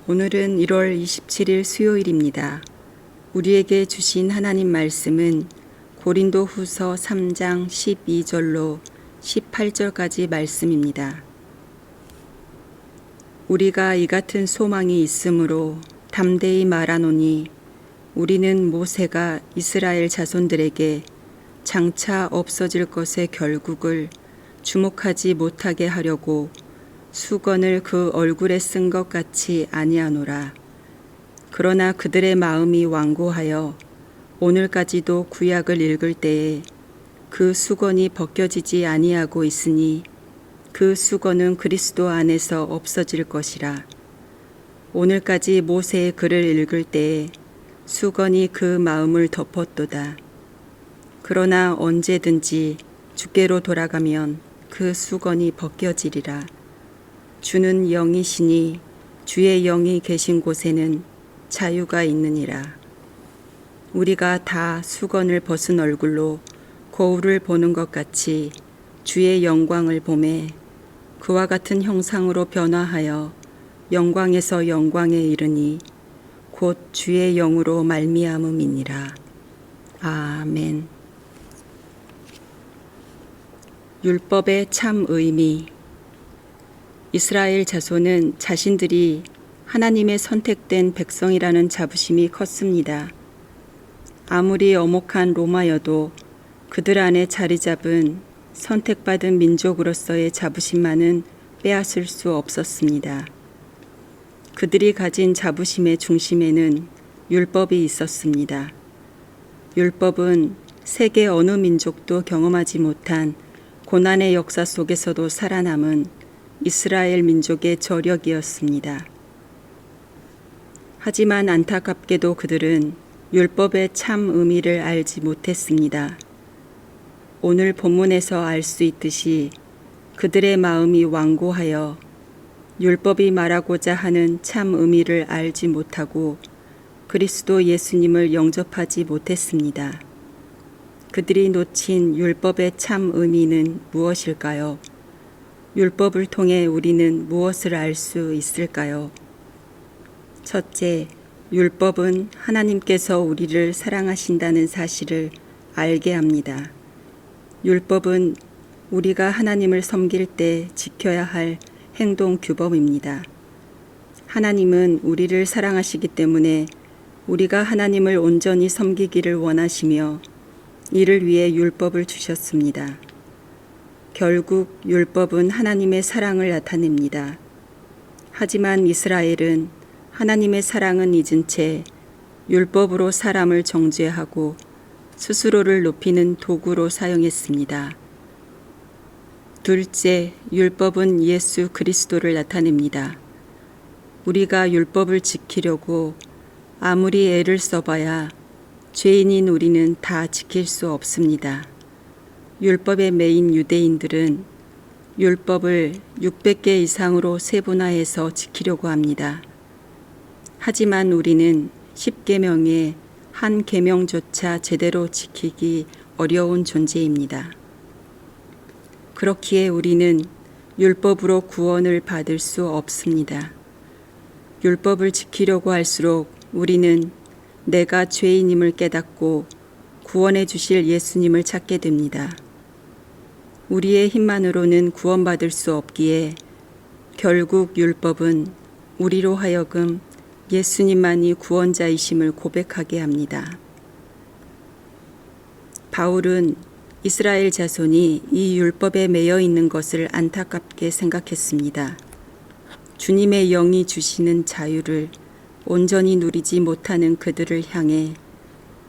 오늘은 1월 27일 수요일입니다. 우리에게 주신 하나님 말씀은 고린도 후서 3장 12절로 18절까지 말씀입니다. 우리가 이 같은 소망이 있으므로 담대히 말하노니 우리는 모세가 이스라엘 자손들에게 장차 없어질 것의 결국을 주목하지 못하게 하려고 수건을 그 얼굴에 쓴 것 같이 아니하노라. 그러나 그들의 마음이 완고하여 오늘까지도 구약을 읽을 때에 그 수건이 벗겨지지 아니하고 있으니 그 수건은 그리스도 안에서 없어질 것이라. 오늘까지 모세의 글을 읽을 때에 수건이 그 마음을 덮었도다. 그러나 언제든지 주께로 돌아가면 그 수건이 벗겨지리라. 주는 영이시니 주의 영이 계신 곳에는 자유가 있느니라. 우리가 다 수건을 벗은 얼굴로 거울을 보는 것 같이 주의 영광을 보매 그와 같은 형상으로 변화하여 영광에서 영광에 이르니 곧 주의 영으로 말미암음이니라. 아멘. 율법의 참 의미. 이스라엘 자손은 자신들이 하나님의 선택된 백성이라는 자부심이 컸습니다. 아무리 엄혹한 로마여도 그들 안에 자리 잡은 선택받은 민족으로서의 자부심만은 빼앗을 수 없었습니다. 그들이 가진 자부심의 중심에는 율법이 있었습니다. 율법은 세계 어느 민족도 경험하지 못한 고난의 역사 속에서도 살아남은 이스라엘 민족의 저력이었습니다. 하지만 안타깝게도 그들은 율법의 참 의미를 알지 못했습니다. 오늘 본문에서 알 수 있듯이 그들의 마음이 완고하여 율법이 말하고자 하는 참 의미를 알지 못하고 그리스도 예수님을 영접하지 못했습니다. 그들이 놓친 율법의 참 의미는 무엇일까요? 율법을 통해 우리는 무엇을 알 수 있을까요? 첫째, 율법은 하나님께서 우리를 사랑하신다는 사실을 알게 합니다. 율법은 우리가 하나님을 섬길 때 지켜야 할 행동 규범입니다. 하나님은 우리를 사랑하시기 때문에 우리가 하나님을 온전히 섬기기를 원하시며 이를 위해 율법을 주셨습니다. 결국 율법은 하나님의 사랑을 나타냅니다. 하지만 이스라엘은 하나님의 사랑은 잊은 채 율법으로 사람을 정죄하고 스스로를 높이는 도구로 사용했습니다. 둘째, 율법은 예수 그리스도를 나타냅니다. 우리가 율법을 지키려고 아무리 애를 써봐야 죄인인 우리는 다 지킬 수 없습니다. 율법의 메인 유대인들은 율법을 600개 이상으로 세분화해서 지키려고 합니다. 하지만 우리는 10계명의 한 계명조차 제대로 지키기 어려운 존재입니다. 그렇기에 우리는 율법으로 구원을 받을 수 없습니다. 율법을 지키려고 할수록 우리는 내가 죄인임을 깨닫고 구원해 주실 예수님을 찾게 됩니다. 우리의 힘만으로는 구원받을 수 없기에 결국 율법은 우리로 하여금 예수님만이 구원자이심을 고백하게 합니다. 바울은 이스라엘 자손이 이 율법에 매여 있는 것을 안타깝게 생각했습니다. 주님의 영이 주시는 자유를 온전히 누리지 못하는 그들을 향해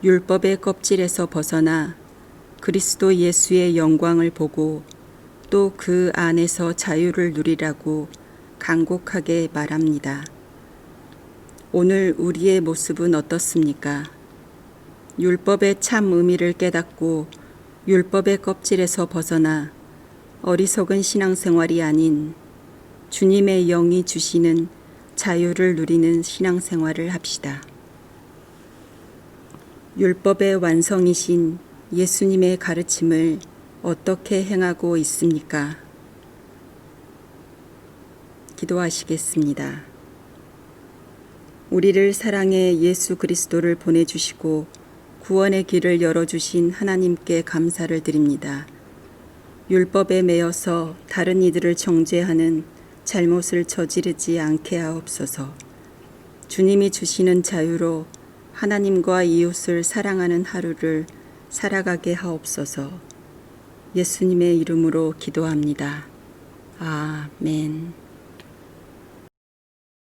율법의 껍질에서 벗어나 그리스도 예수의 영광을 보고 또 그 안에서 자유를 누리라고 간곡하게 말합니다. 오늘 우리의 모습은 어떻습니까? 율법의 참 의미를 깨닫고 율법의 껍질에서 벗어나 어리석은 신앙생활이 아닌 주님의 영이 주시는 자유를 누리는 신앙생활을 합시다. 율법의 완성이신 예수님의 가르침을 어떻게 행하고 있습니까? 기도하시겠습니다. 우리를 사랑해 예수 그리스도를 보내주시고 구원의 길을 열어주신 하나님께 감사를 드립니다. 율법에 매여서 다른 이들을 정죄하는 잘못을 저지르지 않게 하옵소서. 주님이 주시는 자유로 하나님과 이웃을 사랑하는 하루를 살아가게 하옵소서. 예수님의 이름으로 기도합니다. 아멘.